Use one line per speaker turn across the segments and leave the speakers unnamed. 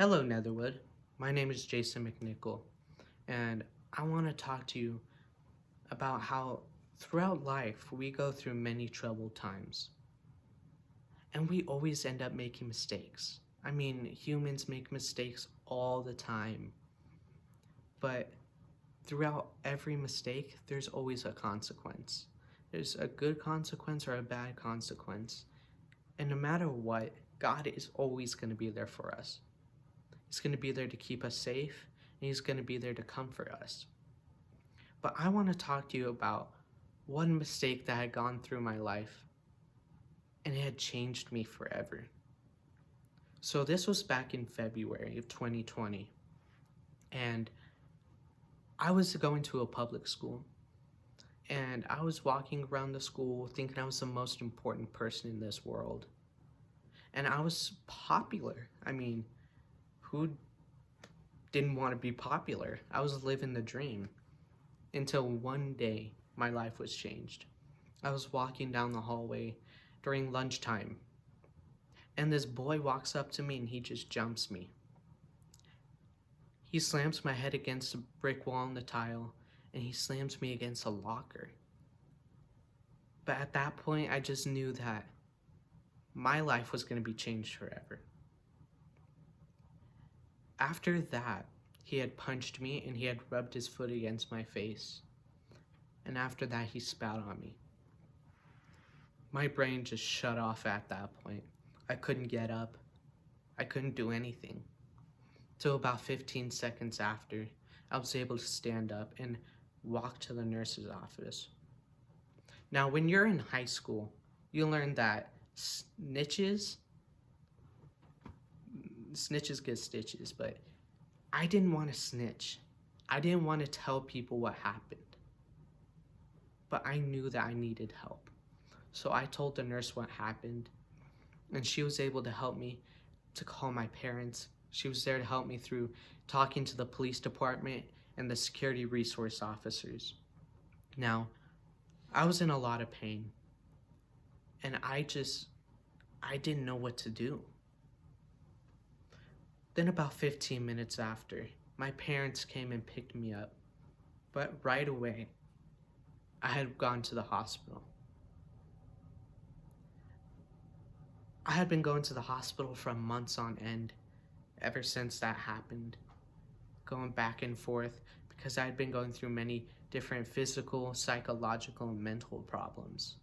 Hello, Netherwood. My name is Jason McNicol, and I want to talk to you about how throughout life we go through many troubled times, and we always end up making mistakes. I mean, humans make mistakes all the time, but throughout every mistake, there's always a consequence. There's a good consequence or a bad consequence, and no matter what, God is always going to be there for us. He's going to be there to keep us safe, and He's going to be there to comfort us. But I want to talk to you about one mistake that had gone through my life, and it had changed me forever. So this was back in February of 2020, and I was going to a public school, and I was walking around the school thinking I was the most important person in this world. And I was popular. I mean, who didn't want to be popular? I was living the dream. Until one day, my life was changed. I was walking down the hallway during lunchtime, and this boy walks up to me and he just jumps me. He slams my head against a brick wall in the tile, and he slams me against a locker. But at that point, I just knew that my life was going to be changed forever. After that, he had punched me and he had rubbed his foot against my face. And after that, he spat on me. My brain just shut off at that point. I couldn't get up. I couldn't do anything. Till about 15 seconds after, I was able to stand up and walk to the nurse's office. Now, when you're in high school, you learn that snitches get stitches, but I didn't want to snitch. I didn't want to tell people what happened. But I knew that I needed help. So I told the nurse what happened, and she was able to help me to call my parents. She was there to help me through talking to the police department and the security resource officers. Now, I was in a lot of pain, and I didn't know what to do. Then about 15 minutes after, my parents came and picked me up, but right away, I had gone to the hospital. I had been going to the hospital for months on end ever since that happened, going back and forth because I had been going through many different physical, psychological, and mental problems.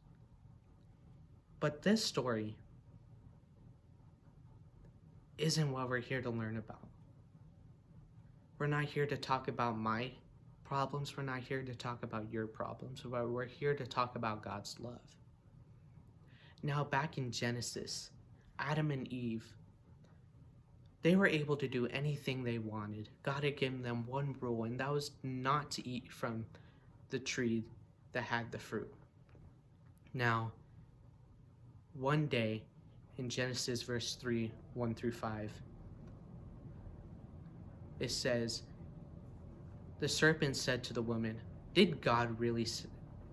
But this story isn't what we're here to learn about. We're not here to talk about my problems. We're not here to talk about your problems. But we're here to talk about God's love. Now, back in Genesis, Adam and Eve, they were able to do anything they wanted. God had given them one rule, and that was not to eat from the tree that had the fruit. Now, one day, in Genesis verse 3, 1 through 5, it says, "The serpent said to the woman, 'Did God really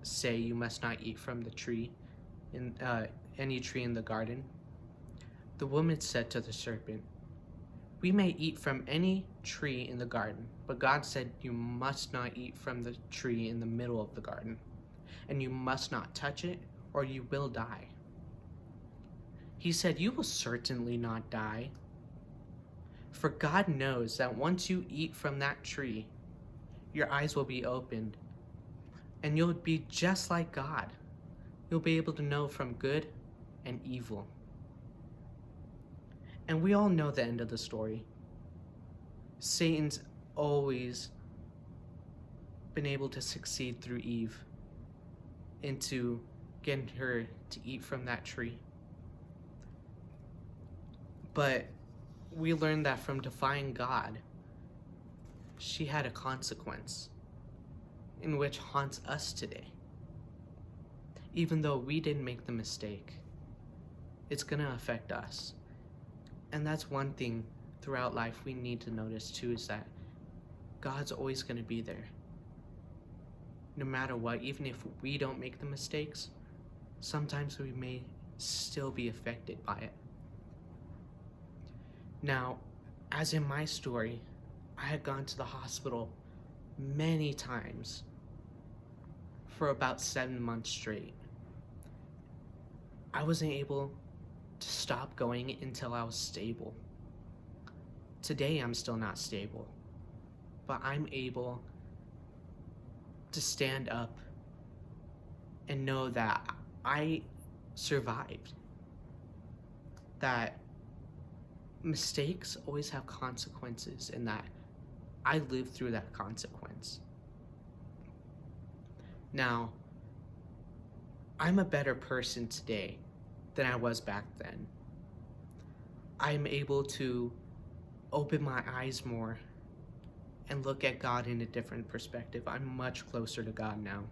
say you must not eat from the tree, any tree in the garden?' The woman said to the serpent, 'We may eat from any tree in the garden, but God said you must not eat from the tree in the middle of the garden, and you must not touch it, or you will die.' He said, 'You will certainly not die. For God knows that once you eat from that tree, your eyes will be opened, and you'll be just like God. You'll be able to know from good and evil.'" And we all know the end of the story. Satan's always been able to succeed through Eve into getting her to eat from that tree. But we learned that from defying God, she had a consequence in which haunts us today. Even though we didn't make the mistake, it's going to affect us. And that's one thing throughout life we need to notice too, is that God's always going to be there. No matter what, even if we don't make the mistakes, sometimes we may still be affected by it. Now, as in my story, I had gone to the hospital many times for about 7 months straight. I wasn't able to stop going until I was stable. Today, I'm still not stable, but I'm able to stand up and know that I survived. That mistakes always have consequences, and that I lived through that consequence. Now, I'm a better person today than I was back then. I'm able to open my eyes more and look at God in a different perspective. I'm much closer to God now.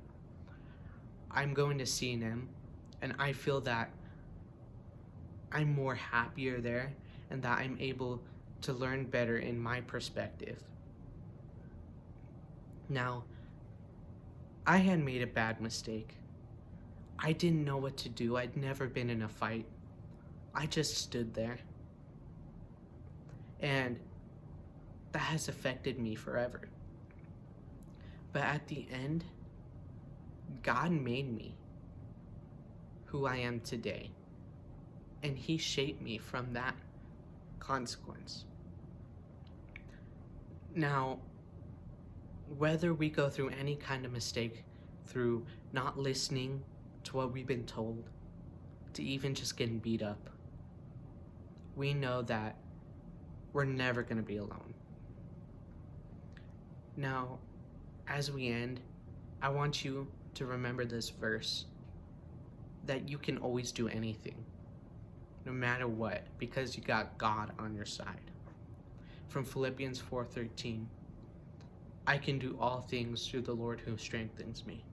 I'm going to see Him, and I feel that I'm more happier there, and that I'm able to learn better in my perspective. Now, I had made a bad mistake. I didn't know what to do. I'd never been in a fight. I just stood there. And that has affected me forever. But at the end, God made me who I am today. And He shaped me from that consequence. Now, whether we go through any kind of mistake, through not listening to what we've been told, to even just getting beat up, we know that we're never going to be alone. Now, as we end, I want you to remember this verse, that you can always do anything, no matter what, because you got God on your side. From Philippians 4:13, I can do all things through the Lord who strengthens me.